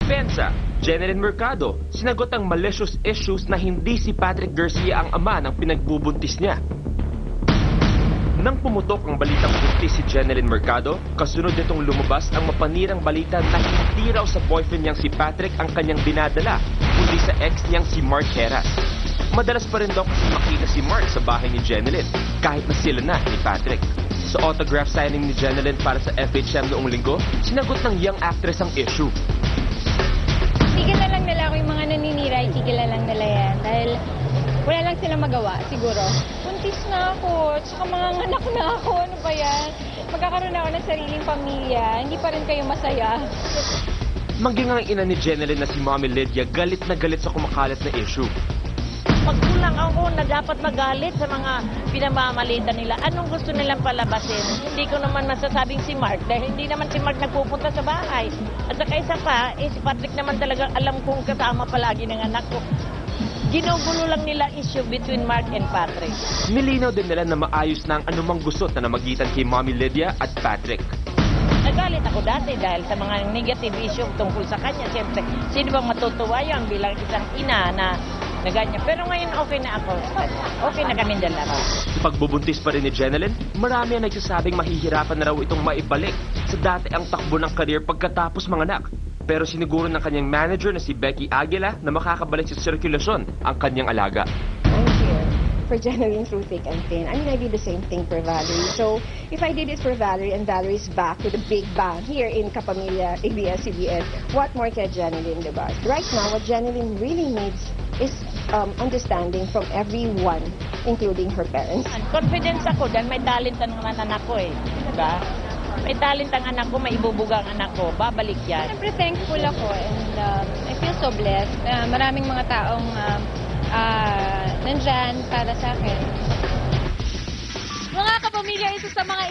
Depensa, Jeneline Mercado, sinagot ang malicious issues na hindi si Patrick Garcia ang ama ng pinagbubuntis niya. Nang pumutok ang balitang buntis si Jeneline Mercado, kasunod nitong lumabas ang mapanirang balita na hindi raw sa boyfriend niyang si Patrick ang kanyang dinadala, kundi sa ex niyang si Mark Heras. Madalas pa rin daw kasi makita si Mark sa bahay ni Jeneline, kahit na sila na ni Patrick. Sa autograph signing ni Jeneline para sa FHM noong linggo, sinagot ng young actress ang issue. Tigil na lang nila ako yung mga naninira, itigil na lang nila yan. Dahil wala lang silang magawa, siguro. Buntis na ako, tsaka mga anak na ako, ano ba yan? Magkakaroon na ako ng sariling pamilya, hindi pa rin kayo masaya. Maging ang ina ni Jeneline na si Mommy Lydia galit na galit sa kumakalat na issue. Pagkulang ako na dapat magalit sa mga pinamamalita nila. Anong gusto nilang palabasin? Hindi ko naman masasabing si Mark dahil hindi naman si Mark nagpupunta sa bahay. At saka isa pa, si Patrick naman talagang alam kong kasama palagi ng anak ko. Ginugulo lang nila issue between Mark and Patrick. Nilinaw din nila na maayos na ang anumang gusot na namagitan kay Mommy Lydia at Patrick. Nagalit ako dati dahil sa mga negative issue tungkol sa kanya. Siyempre, sino bang matutuwa yan bilang isang ina na ganyan. Pero ngayon okay na ako. Okay na kami dalawa. Sa pagbubuntis pa rin ni Jeneline, marami ang nagsasabing mahihirapan na raw itong maibalik sa dati ang takbo ng career pagkatapos manganak. Pero siniguro ng kanyang manager na si Becky Aguila na makakabalik sa sirkulasyon ang kanyang alaga. I'm here for Jeneline through thick and thin. I mean, I did the same thing for Valerie. So, if I did it for Valerie and Valerie's back with a big bang here in Kapamilya, ABS-CBN, what more can Jeneline, diba? Right now, what Jeneline really needs is understanding from everyone, including her parents. Confidence ako dahil may talent ang anak ko eh. Diba? May talent ang anak ko, may ibubuga ang anak ko. Babalik yan. Siyempre thankful ako and I feel so blessed. Maraming mga taong nandyan para sa akin. Mga kapamilya, isa sa mga